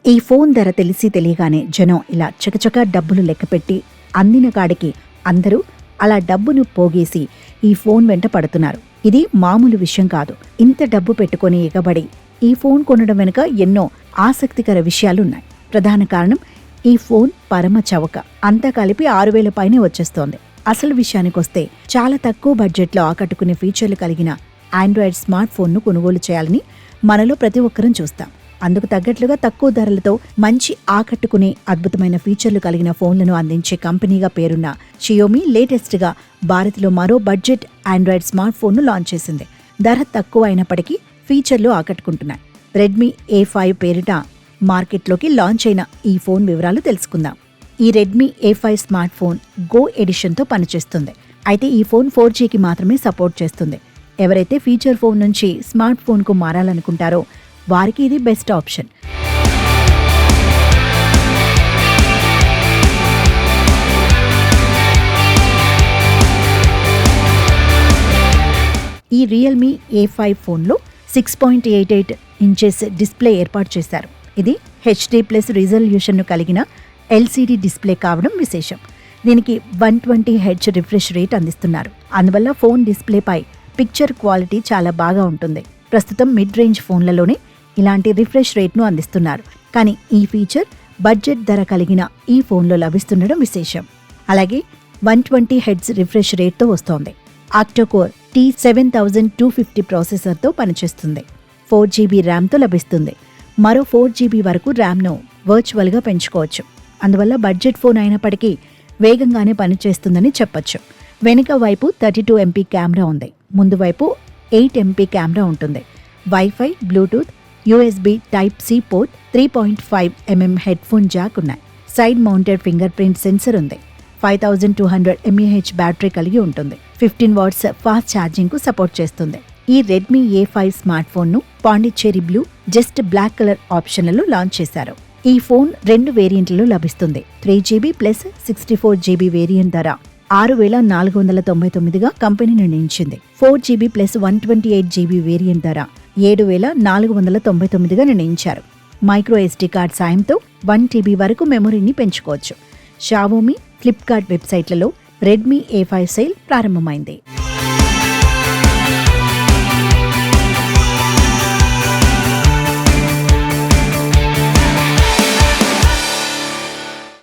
ఈ ఫోన్ ధర తెలిసి తెలియగానే జనం ఇలా చకచక డబ్బులు లెక్కపెట్టి అందిన కాడికి అందరూ అలా డబ్బును పోగేసి ఈ ఫోన్ వెంట పడుతున్నారు. ఇది మామూలు విషయం కాదు. ఇంత డబ్బు పెట్టుకొని ఎగబడి ఈ ఫోన్ కొనడం వెనుక ఎన్నో ఆసక్తికర విషయాలున్నాయి. ప్రధాన కారణం ఈ ఫోన్ పరమ చవక. అంతా కలిపి 6,000 పైనే వచ్చేస్తోంది. అసలు విషయానికొస్తే చాలా తక్కువ బడ్జెట్లో ఆకట్టుకునే ఫీచర్లు కలిగిన ఆండ్రాయిడ్ స్మార్ట్ ఫోన్ను కొనుగోలు చేయాలని మనలో ప్రతి ఒక్కరం చూస్తాం. అందుకు తగ్గట్లుగా తక్కువ ధరలతో మంచి ఆకట్టుకునే అద్భుతమైన ఫీచర్లు కలిగిన ఫోన్లను అందించే కంపెనీగా పేరున్న షియోమీ లేటెస్ట్గా భారత్లో మరో బడ్జెట్ ఆండ్రాయిడ్ స్మార్ట్ ఫోన్ను లాంచ్ చేసింది. ధర తక్కువ అయినప్పటికీ ఫీచర్లు ఆకట్టుకుంటున్నాయి. రెడ్మీ A5 పేరిట మార్కెట్లోకి లాంచ్ అయిన ఈ ఫోన్ వివరాలు తెలుసుకుందాం. ఈ Redmi A5 smart phone go ఎడిషన్తో పనిచేస్తుంది. అయితే ఈ ఫోన్ 4Gకి మాత్రమే సపోర్ట్ చేస్తుంది. ఎవరైతే ఫీచర్ ఫోన్ నుంచి స్మార్ట్ ఫోన్కు మారాలనుకుంటారో వారికి ఇది బెస్ట్ ఆప్షన్. ఈ రియల్మీ A5 ఫోన్లో 6.88 ఇంచెస్ డిస్ప్లే ఏర్పాటు చేశారు. ఇది HD+ రిజల్యూషన్ను కలిగిన LCD డిస్ప్లే కావడం విశేషం. దీనికి 120Hz రిఫ్రెష్ రేట్ అందిస్తున్నారు. అందువల్ల ఫోన్ డిస్ప్లేపై పిక్చర్ క్వాలిటీ చాలా బాగా ఉంటుంది. ప్రస్తుతం మిడ్ రేంజ్ ఫోన్లలోనే ఇలాంటి రిఫ్రెష్ రేట్ను అందిస్తున్నారు. కానీ ఈ ఫీచర్ బడ్జెట్ ధర కలిగిన ఈ ఫోన్లో లభిస్తుండడం విశేషం. అలాగే 120Hz రిఫ్రెష్ రేట్తో వస్తోంది. ఆక్టోకోర్ T7250 ప్రాసెసర్తో పనిచేస్తుంది. 4GB ర్యామ్తో లభిస్తుంది. మరో 4GB వరకు ర్యామ్ను వర్చువల్గా పెంచుకోవచ్చు. అందువల్ల బడ్జెట్ ఫోన్ అయినప్పటికీ వేగంగానే పనిచేస్తుందని చెప్పొచ్చు. వెనుక వైపు 32 MP కెమెరా ఉంది. ముందు వైపు 8 MP కెమెరా ఉంటుంది. Wifi, bluetooth, USB Type-C port, 3.5 mm head phone jack ఉన్నాయి. Side mounted finger print sensor ఉంది. 5200 mAh బ్యాటరీ కలిగి ఉంటుంది. 15 వాట్స్ ఫాస్ట్ ఛార్జింగ్కు సపోర్ట్ చేస్తుంది. ఈ రెడ్మీ A5 స్మార్ట్ ఫోన్ను Pondicherry blue, just black colour ఆప్షన్లలో లాంచ్ చేశారు. ఈ ఫోన్ 2 వేరియంట్లలో లభిస్తుంది. 3GB ప్లస్ 64GB వేరియంట్ ధర 6,499గా కంపెనీ నిర్ణయించింది. 4GB ప్లస్ 128GB వేరియంట్ ధర 7,499గా నిర్ణయించారు. మైక్రో SD కార్డ్ సాయంతో 1TB వరకు మెమొరీని పెంచుకోవచ్చు. షావోమీ, ఫ్లిప్కార్ట్ వెబ్సైట్లలో రెడ్మీ A5 సేల్ ప్రారంభమైంది.